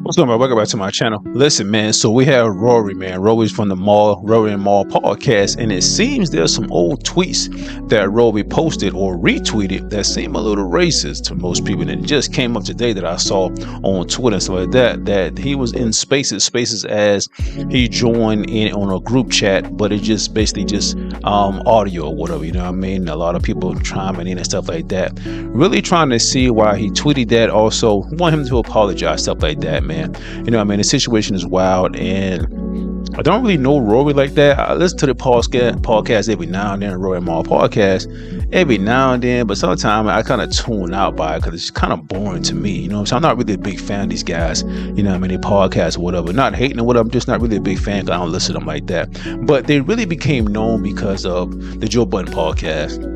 What's up, man? Welcome back to my channel. Listen, man, so we have Rory, man. Rory's from the Rory Mal Podcast, and it seems there's some old tweets that Rory posted or retweeted that seem a little racist to most people. And it just came up today that I saw on Twitter and stuff like that he was in spaces as he joined in on a group chat, but it just basically just audio or whatever, you know what I mean? A lot of people chiming in and stuff like that. Really trying to see why he tweeted that. Also, want him to apologize, stuff like that, man. You know what I mean? The situation is wild, and I don't really know Rory like that. I listen to the podcast every now and then, Rory Mal Podcast, every now and then, but sometimes I kind of tune out by it because it's kind of boring to me. You know what I'm saying? I'm not really a big fan of these guys, you know what I mean? They podcast or whatever. Not hating or whatever, I'm just not really a big fan because I don't listen to them like that. But they really became known because of the Joe Budden podcast.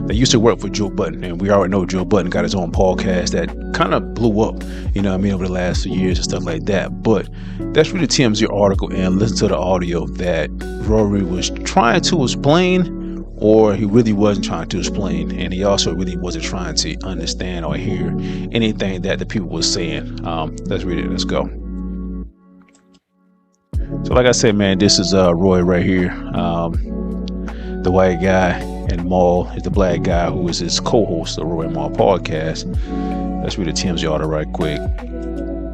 They used to work for Joe Budden, and we already know Joe Budden got his own podcast that kind of blew up, you know what I mean, over the last few years and stuff like that. But that's really TMZ article, and listen to the audio that Rory was trying to explain, or he really wasn't trying to explain, and he also really wasn't trying to understand or hear anything that the people were saying. Let's read it. Let's go. So like I said, man, this is Roy right here, the white guy, and Mal is the black guy who is his co-host of the Rory Mal Podcast. Let's read the TMZ article right quick.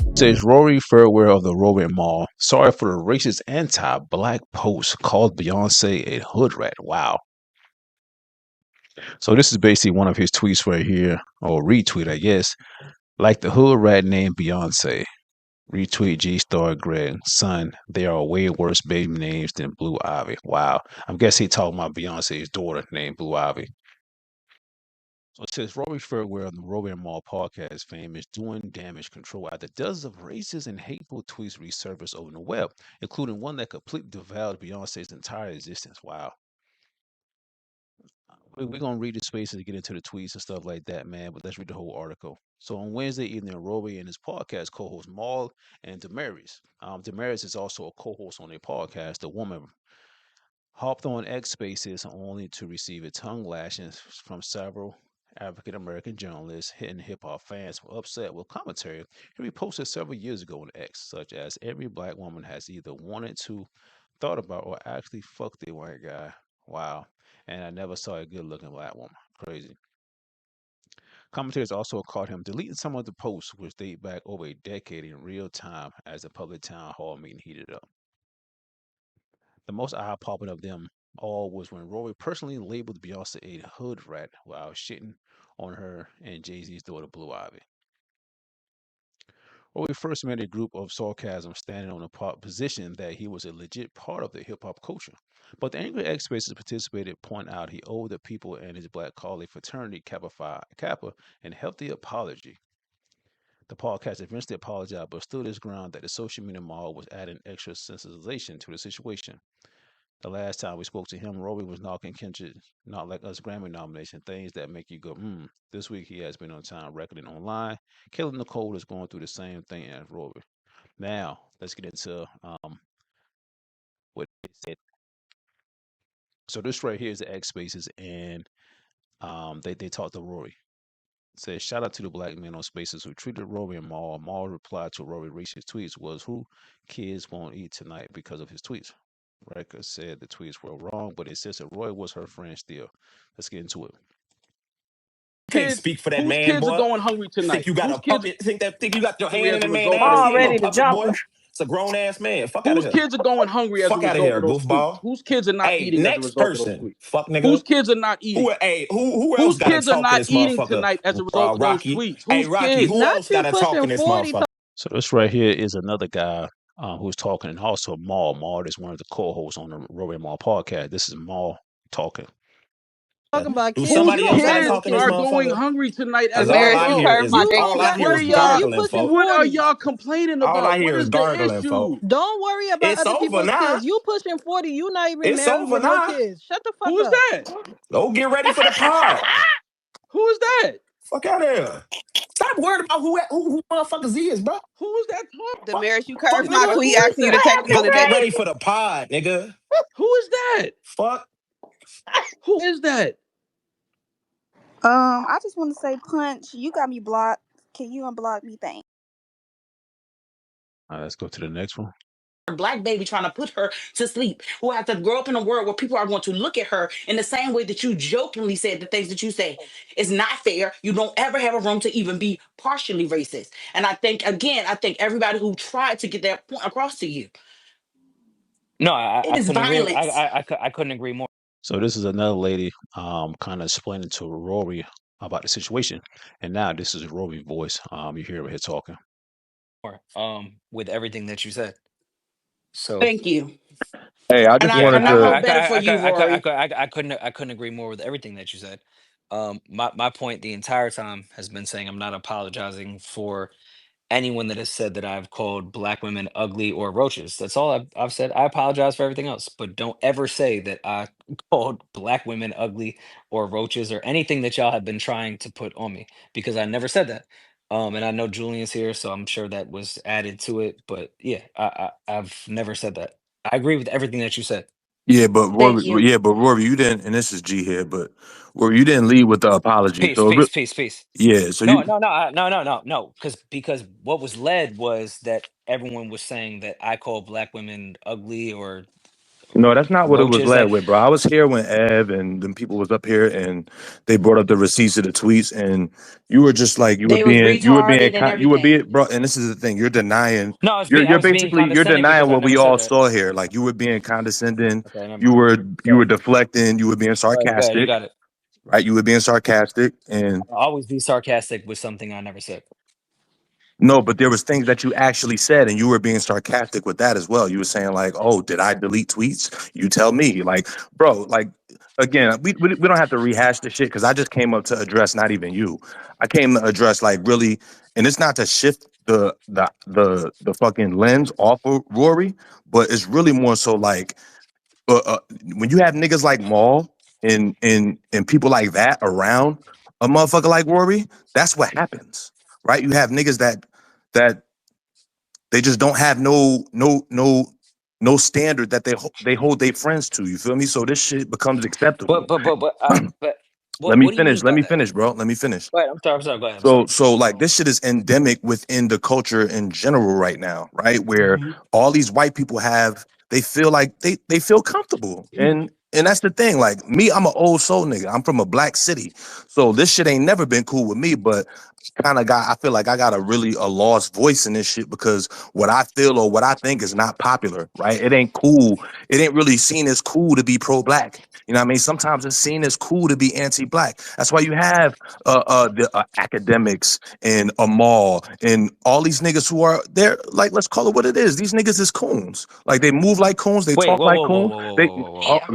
It says Rory Farewell of the Rory Mal. Sorry for the racist anti-black post. Called Beyonce a hood rat. Wow. So this is basically one of his tweets right here, or retweet, I guess. Like the hood rat named Beyonce. Retweet G Star Greg. Son, they are way worse baby names than Blue Ivy. Wow. I guess he talking about Beyonce's daughter named Blue Ivy. So it says Rory Farewell on the Rory Mal Podcast fame is doing damage control after dozens of racist and hateful tweets resurfaced over the web, including one that completely devalued Beyonce's entire existence. Wow. We're going to read the spaces to get into the tweets and stuff like that, man, but let's read the whole article. So on Wednesday evening, Rory and his podcast co-host Mal and Damaris. Damaris is also a co-host on their podcast, The Woman, hopped on X Spaces only to receive a tongue lashing from several African American journalists. Hitting hip hop fans were upset with commentary he reposted several years ago on X, such as every black woman has either wanted to, thought about, or actually fucked a white guy. Wow. And I never saw a good looking black woman. Crazy. Commentators also caught him deleting some of the posts, which date back over a decade in real time as the public town hall meeting heated up. The most eye-popping of them all was when Rory personally labeled Beyonce a hood rat while shitting on her and Jay-Z's daughter Blue Ivy. Rory first made a group of sarcasm standing on the position that he was a legit part of the hip-hop culture. But the angry X-Spaces participated point out he owed the people and his black colleague fraternity Kappa an healthy apology. The podcast eventually apologized but stood his ground that the social media model was adding extra sensitization to the situation. The last time we spoke to him, Rory was knocking Kendrick, Not Like Us Grammy nomination, things that make you go, This week he has been on time recording online. Kayla Nicole is going through the same thing as Rory. Now, let's get into what they said. So this right here is the X Spaces, and they talked to Rory. It says, shout out to the black men on Spaces who treated Rory and Mal. Mal replied to Rory racist tweets was, who kids won't eat tonight because of his tweets. Riker said the tweets were wrong, but it says that Roy was her friend still. Let's get into it. Can't speak for that whose man, kids boy. are going hungry tonight? Think you got Whose a kids- puppet? Think you got your hand in as a the man result of ass? those He ain't ready no to puppet, jump. boy. It's a grown ass man. Fuck out of Whose here. kids are going hungry as a Fuck outta result here, of those goofball. tweets? Whose kids are not Hey, eating as a next result of those person. tweets? Fuck nigga. Whose kids are not eating? Who else Whose got to kids are talk to not this eating motherfucker? tonight as a result of those Rocky. tweets? Hey, Whose Rocky, kids? who Not else you got to talk pushing in this 40. motherfucker? So this right here is another guy who's talking, and also Mal. Mal is one of the co-hosts on the Rory Mal podcast. This is Mal talking. Talking about Do kids. somebody You else don't got to have no talk in this Are kids. going motherfucker? hungry tonight as Cause a all Damaris, I you result. hear heard is my all I dad. hear What is are y'all? You gargling, pushing folks. What are 40. y'all complaining All about? I hear What is is the gargling, issue? folks. Don't worry about It's other over people's now. kids. You pushing 40. You not even It's married over with no now. kids. Shut the fuck Who is up. that? Go get ready for the pod. Who is that? Fuck out of here. Stop worried about who motherfuckers is, bro. Who is that talking? Damaris, you Fuck curved my nigga. tweet Who is asking you to that? text me Go get today. ready for the pod, nigga. Who is that? Fuck. Who is that? I just want to say, Punch, you got me blocked. Can you unblock me? Thanks. All right, let's go to the next one. Black baby trying to put her to sleep, who has to grow up in a world where people are going to look at her in the same way that you jokingly said the things that you say. It's not fair. You don't ever have a room to even be partially racist. And I think, again, I think everybody who tried to get that point across to you, No, it I is couldn't agree. violence. I couldn't agree more. So this is another lady kind of explaining to Rory about the situation. And now this is Rory's voice. You hear her here talking. With everything that you said. So Thank you. Hey, I And just I yeah, wanted and I to. hope better for you, Rory. I couldn't agree more with everything that you said. My point the entire time has been saying I'm not apologizing for anyone that has said that I've called black women ugly or roaches. That's all I've said. I apologize for everything else, but don't ever say that I called black women ugly or roaches or anything that y'all have been trying to put on me, because I never said that. And I know Julian's here, so I'm sure that was added to it. But yeah, I've never said that. I agree with everything that you said. Yeah, but Thank Rory, you. yeah, but Rory, you didn't, and this is G here, but Rory, you didn't lead with the apology. Peace, So, peace, peace, peace. yeah, so No, you, no, no, no. Because what was led was that everyone was saying that I call black women ugly or no, that's not what it was roaches. led Like, with, bro. I was here when Ev and them people was up here, and they brought up the receipts of the tweets, and you were just like, They was retarded and you were being, everything. bro. And this is the thing, you're denying, no, I you're was being basically, you're condescending because denying I what never we said all that. saw here. Like you were being condescending, Okay, never you mind. were, Go you were ahead. deflecting, you were being Go ahead. You sarcastic, got it. right? You were being sarcastic, and I'll always be sarcastic with something I never said. no, but there was things that you actually said, and you were being sarcastic with that as well. You were saying like, "Oh, did I delete tweets?" You tell me, like, bro, like, again, we don't have to rehash the shit because I just came up to address not even you. I came to address like really, and it's not to shift the fucking lens off of Rory, but it's really more so like uh, uh, when you have niggas like Maul and people like that around a motherfucker like Rory, that's what happens, right? You have niggas that they just don't have no standard that they hold their friends to. You feel me? So this shit becomes acceptable. But Let me what do you finish. mean Let by me that? finish, bro. Let me finish. Go ahead. I'm sorry. I'm sorry. Go ahead. I'm So sorry. so like this shit is endemic within the culture in general right now, right? Where Mhm. all these white people have they feel like they feel comfortable. And that's the thing. Like me, I'm an old soul nigga. I'm from a black city. So this shit ain't never been cool with me, but I feel like I got a lost voice in this shit because what I feel or what I think is not popular, right? It ain't cool. It ain't really seen as cool to be pro-black. You know what I mean? Sometimes it's seen as cool to be anti-black. That's why you have the academics and Amal and all these niggas who are they're like, let's call it what it is. These niggas is coons. Like they move like coons, they Wait. talk Whoa. like Whoa. Whoa. coons. Whoa. Whoa. They Whoa. Whoa. Whoa. Yeah. Whoa.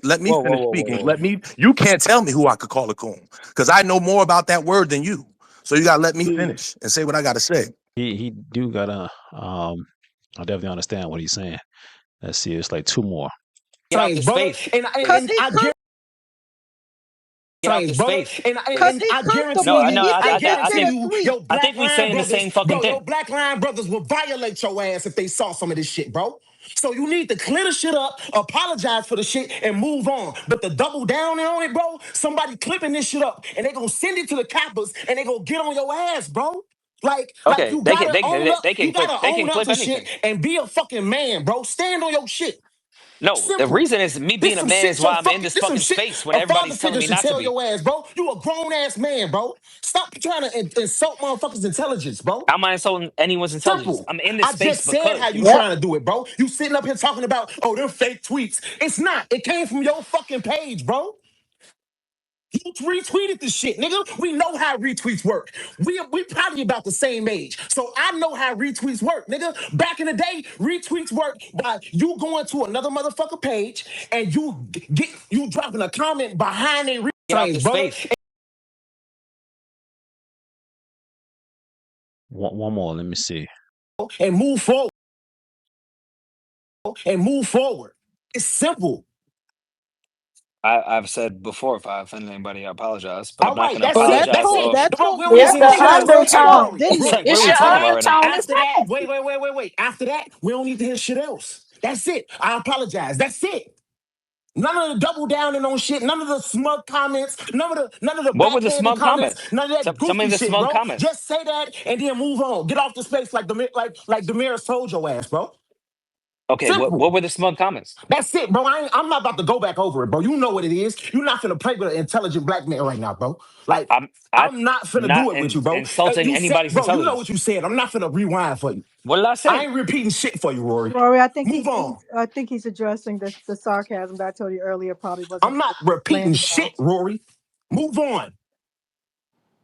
let me Whoa. Whoa. finish Whoa. speaking. Whoa. You can't tell me who I could call a coon because I know more about that word than you. So you gotta let me Mm. finish and say what I gotta say. He do gotta I definitely understand what he's saying. Let's see, it's like two more. Get out Science, this brother. space. Cause And he I guarantee Get out science, this brother. space. cause And he I No, guarantee comfortable. I you, know. He I think this shit guarantee a you, tweet. your I black think we line saying the brothers, same fucking bro, thing. your black line brothers will violate your ass if they saw some of this shit, bro. So you need to clear the shit up, apologize for the shit, and move on. But to double down on it, bro, somebody clipping this shit up and they gonna send it to the coppers and they gonna get on your ass, bro. Like Okay, you gotta own up, they you can clip gotta own up clip to shit anything. and be a fucking man, bro. Stand on your shit. No, the Simple. reason is me This being a some man shit is why I'm in this this some fucking shit space when a father everybody's telling figure me should not to tell be. your ass, bro. You a grown ass man, bro. Stop trying to insult motherfuckers' intelligence, bro. I'm not insulting anyone's intelligence. Simple. I'm in this I space just said how because you Yep. trying to do it, bro. You sitting up here talking about, oh, them fake tweets. It's not. It came from your fucking page, bro. You retweeted this shit, nigga. We know how retweets work. We probably about the same age. So I know how retweets work, nigga. Back in the day, retweets work by you going to another motherfucker page and you dropping a comment behind their get out science, this brother, space. One more, let me see. and move forward. And move forward. It's simple. I've said before, if I offend anybody, I apologize. But I'm All not right, going to that's Oh, it. that apologize That's talk it. for. that talk We don't went need It's to the hear too shit far. else. It Hey, talked, undertone. didn't it? What It's are we your talking about right now? undertone. It's After that, nasty. wait. After that, we don't need to hear shit else. That's it. I apologize. That's it. None of the double downing on shit. None of the smug comments. None of the What were the backhanded smug comments. comments? None of that Tell me goofy the shit, smug bro. comments. Just say that and then move on. Get off the space like Damaris told your ass, bro. Okay, Simple. what were the smug comments? That's it, bro. I'm not about to go back over it, bro. You know what it is. You're not finna play with an intelligent black man right now, bro. Like, I'm not finna do it with you, bro. Insulting You said, anybody's bro, you know intelligence. what you said. I'm not finna rewind for you. What did I I say? ain't repeating shit for you, Rory. Rory, I think Move on. I think he's addressing the sarcasm that I told you earlier. Probably wasn't. I'm not repeating landing shit, well. Rory. Move on.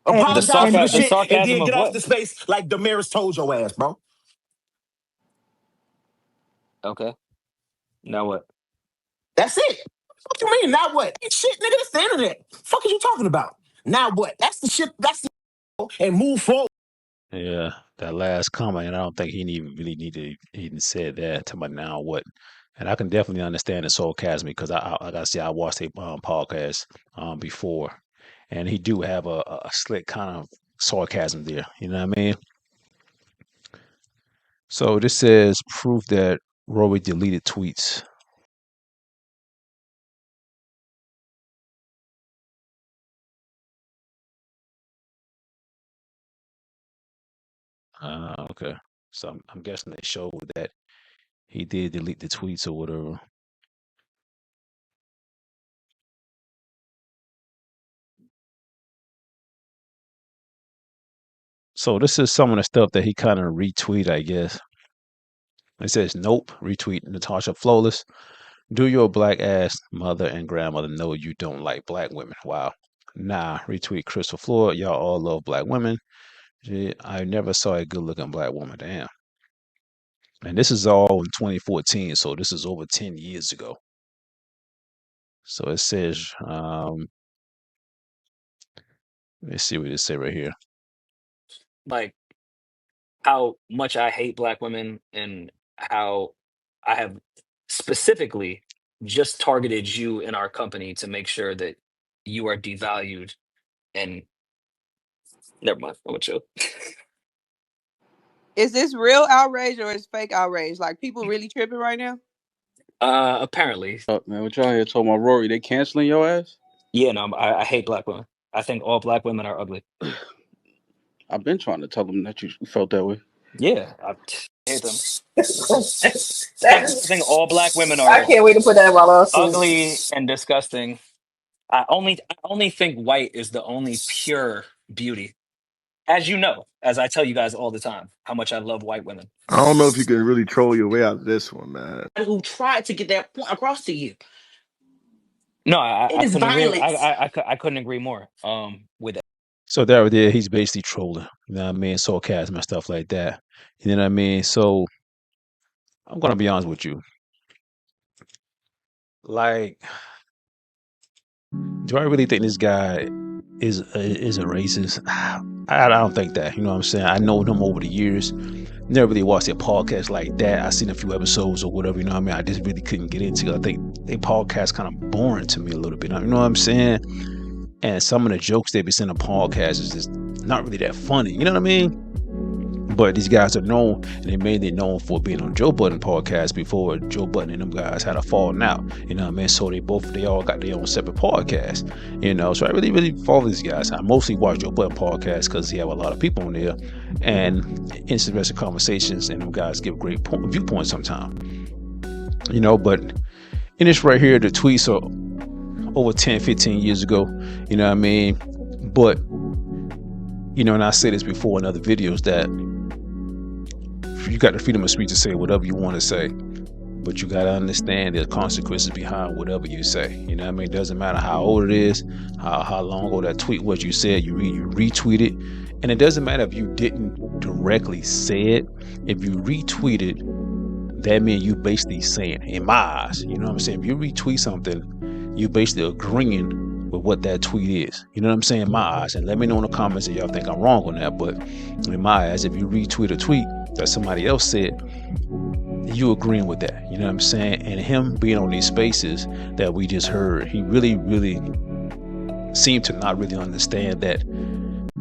And Apologize for the The shit and sarcasm then of get off what? the space like Damaris told your ass, bro. Okay. Now what? That's it. What you mean? Now what? Ain't shit, nigga. That's the internet. Fuck is you talking about? Now what? That's the shit. That's the and move forward. Yeah, that last comment, and I don't think he even really needed he even said that to my now what. And I can definitely understand the sarcasm because I gotta say I watched a podcast before, and he do have a slick kind of sarcasm there. You know what I mean? So this says proof that Rory deleted tweets. Okay. So I'm guessing they showed that he did delete the tweets or whatever. So this is some of the stuff that he kind of retweet, I guess. It says, nope, retweet Natasha Flawless. Do your black ass mother and grandmother know you don't like black women? Wow. Nah, retweet Crystal Floyd. Y'all all love black women. Gee, I never saw a good looking black woman. Damn. And this is all in 2014, so this is over 10 years ago. So it says, let's see what it say right here. Like how much I hate black women and how I have specifically just targeted you in our company to make sure that you are devalued and never mind. I'm gonna chill. Is this real outrage or is fake outrage? Like people really tripping right now? Apparently. Man, what y'all here talking about, Rory? They canceling your ass? Yeah, no, I hate black women. I think all black women are ugly. I've been trying to tell them that you felt that way. Yeah, I hate them. I think all black women I are can't wait to put that in my lawsuit. ugly and disgusting. I only think white is the only pure beauty. As you know, as I tell you guys all the time, how much I love white women. I don't know if you can really troll your way out of this one, man. Who tried to get that point across to you? No, I It is couldn't agree. violence. I couldn't agree more. With that. So there, he's basically trolling. You know what I mean? Sarcasm and stuff like that. You know what I mean? So I'm gonna be honest with you. Like, do I really think this guy is a racist? I don't think that. You know what I'm saying? I know him over the years. Never really watched their podcast like that. I seen a few episodes or whatever. You know what I mean? I just really couldn't get into it. I think their podcast kind of boring to me a little bit. You know what I'm saying? And some of the jokes they be saying on podcasts is just not really that funny. You know what I mean? But these guys are known, and they mainly known for being on Joe Budden podcast before Joe Budden and them guys had a falling out. You know what I mean? So they all got their own separate podcast. You know, so I really follow these guys. I mostly watch Joe Budden podcast because he have a lot of people on there, and interesting conversations, and them guys give great viewpoints sometimes. You know, but in this right here, the tweets are over 10, 15 years ago. You know what I mean? But you know, and I say this before in other videos that you got the freedom of speech to say whatever you want to say, but you got to understand there's consequences behind whatever you say. You know what I mean? It doesn't matter how old it is, how long ago that tweet was you said, you retweet it. And it doesn't matter if you didn't directly say it. If you retweet it, that means you basically saying, in my eyes, you know what I'm saying? If you retweet something, you basically agreeing with what that tweet is. You know what I'm saying? In my eyes. And let me know in the comments if y'all think I'm wrong on that. But in my eyes, if you retweet a tweet that somebody else said, you agreeing with that. You know what I'm saying? And him being on these spaces that we just heard, he really seemed to not really understand that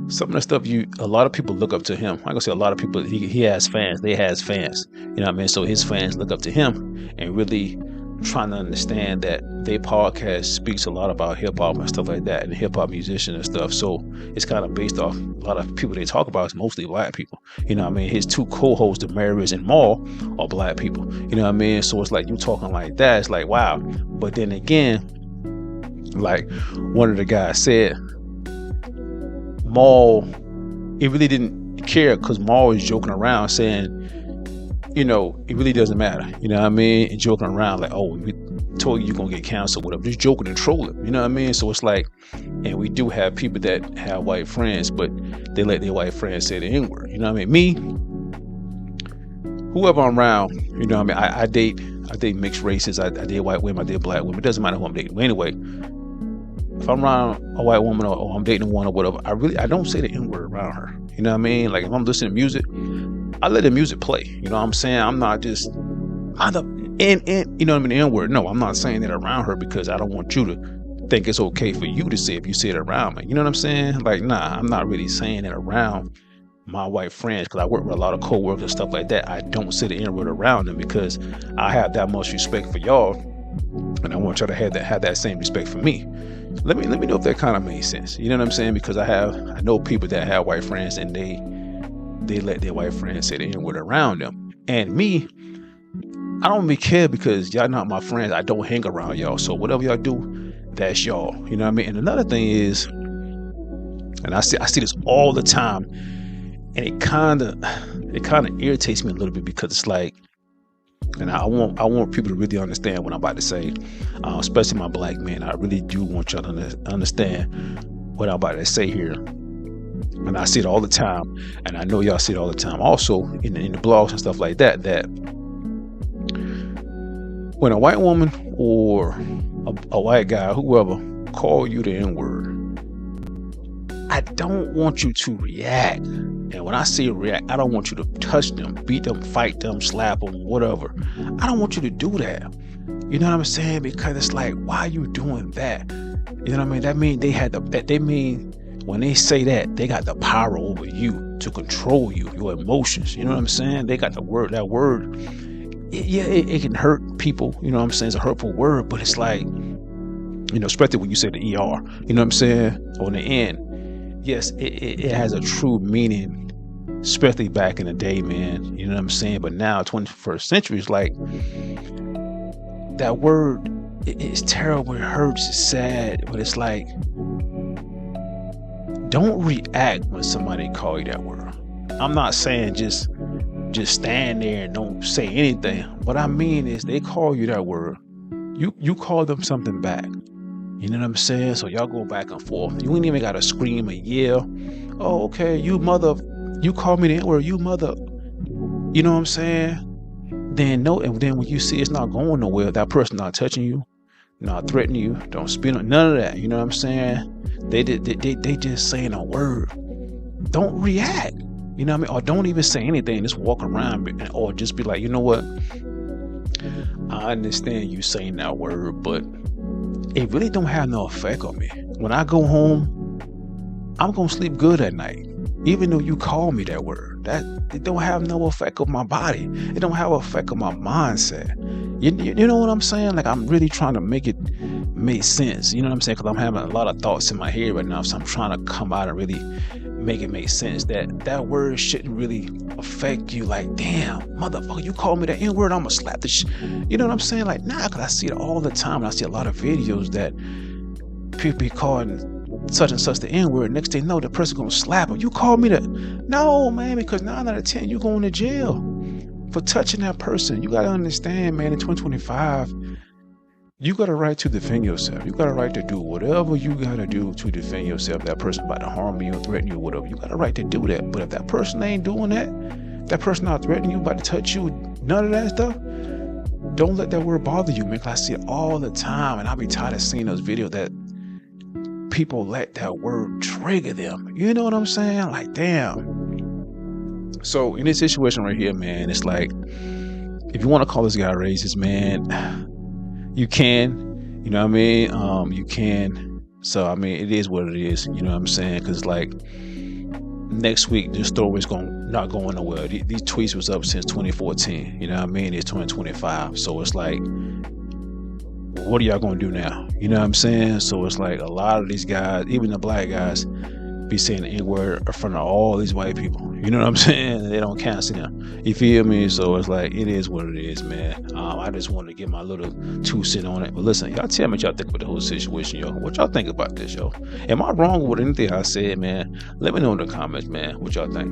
some of the stuff a lot of people look up to him. I'm gonna say a lot of people, he has fans, they has fans. You know what I mean? So his fans look up to him and really trying to understand that their podcast speaks a lot about hip hop and stuff like that, and hip hop musicians and stuff. So it's kind of based off a lot of people they talk about is mostly black people. You know what I mean? His two co-hosts, Damaris and Mal, are black people. You know what I mean? So it's like you talking like that. It's like, wow. But then again, like one of the guys said, Mal, he really didn't care because Mal was joking around saying, you know, it really doesn't matter. You know what I mean? And joking around like, oh, we told you you're going to get canceled, whatever. Just joking and trolling. You know what I mean? So it's like, and we do have people that have white friends, but they let their white friends say the N-word. You know what I mean? Me, whoever I'm around, you know what I mean? I date mixed races. I date white women. I date black women. It doesn't matter who I'm dating. But anyway, if I'm around a white woman or I'm dating one or whatever, I don't say the N-word around her. You know what I mean? Like if I'm listening to music, I let the music play. You know what I'm saying? I'm not just you know what I mean, the N-word. No, I'm not saying that around her because I don't want you to think it's okay for you to say if you say it around me. You know what I'm saying? Like, nah, I'm not really saying it around my white friends because I work with a lot of co-workers and stuff like that. I don't say the N-word around them because I have that much respect for y'all, and I want y'all to have that same respect for me. Let me know if that kind of makes sense. You know what I'm saying? Because I know people that have white friends and they let their white friends say the N-word around them. And me, I don't really care because y'all not my friends. I don't hang around y'all. So whatever y'all do, that's y'all. You know what I mean? And another thing is, and I see this all the time, and it kind of irritates me a little bit because it's like, and I want people to really understand what I'm about to say, especially my black men. I really do want y'all to understand what I'm about to say here. And I see it all the time, and I know y'all see it all the time. Also, in the blogs and stuff like that, that when a white woman or a white guy, whoever, call you the N-word, I don't want you to react. And when I say react, I don't want you to touch them, beat them, fight them, slap them, whatever. I don't want you to do that. You know what I'm saying? Because it's like, why are you doing that? You know what I mean? That mean when they say that, they got the power over you to control you, your emotions. You know what I'm saying? They got that word. It can hurt people. You know what I'm saying? It's a hurtful word, but it's like, you know, especially when you say the ER, you know what I'm saying? On the end, yes, it has a true meaning, especially back in the day, man. You know what I'm saying? But now, 21st century, is like, that word, it's terrible, it hurts, it's sad, but it's like, don't react when somebody call you that word. I'm not saying just stand there and don't say anything. What I mean is they call you that word. You call them something back. You know what I'm saying? So y'all go back and forth. You ain't even got to scream and yell. Oh, okay, you mother. You call me the N-word, you mother. You know what I'm saying? Then no, and then when you see it's not going nowhere, that person not touching you, not threatening you, don't spit on none of that. You know what I'm saying? They just saying a word. Don't react. You know what I mean? Or don't even say anything. Just walk around, or just be like, you know what? I understand you saying that word, but it really don't have no effect on me. When I go home, I'm gonna sleep good at night. Even though you call me that word, that it don't have no effect on my body. It don't have effect on my mindset. You know what I'm saying? Like, I'm really trying to make it make sense. You know what I'm saying? Because I'm having a lot of thoughts in my head right now. So I'm trying to come out and really make it make sense. That word shouldn't really affect you. Like, damn, motherfucker, you call me the N-word, I'm gonna slap the shit. You know what I'm saying? Like, nah, because I see it all the time. And I see a lot of videos that people be calling such and such the N-word. Next thing you know, the person gonna slap him. You call me the... No, man, because 9 out of 10, you going to jail for touching that person. You gotta understand, man, in 2025, you got a right to defend yourself. You got a right to do whatever you gotta do to defend yourself. That person about to harm you, threaten you, whatever. You got a right to do that. But if that person ain't doing that person not threatening you, about to touch you, none of that stuff, don't let that word bother you, man. I see it all the time, and I'll be tired of seeing those videos that people let that word trigger them. You know what I'm saying? Like, damn. So in this situation right here, man, it's like, if you want to call this guy racist, man, you can. You know what I mean? You can. So I mean, it is what it is. You know what I'm saying? Because like, next week this story's not going nowhere. These tweets was up since 2014. You know what I mean? It's 2025. So it's like, what are y'all gonna do now? You know what I'm saying? So it's like a lot of these guys, even the black guys, be saying the N-word in front of all these white people. You know what I'm saying? They don't cancel them. You feel me? So it's like, it is what it is, man. I just wanted to get my little 2 cents on it. But listen, y'all tell me what y'all think about the whole situation, yo. What y'all think about this, yo? Am I wrong with anything I said, man? Let me know in the comments, man, what y'all think.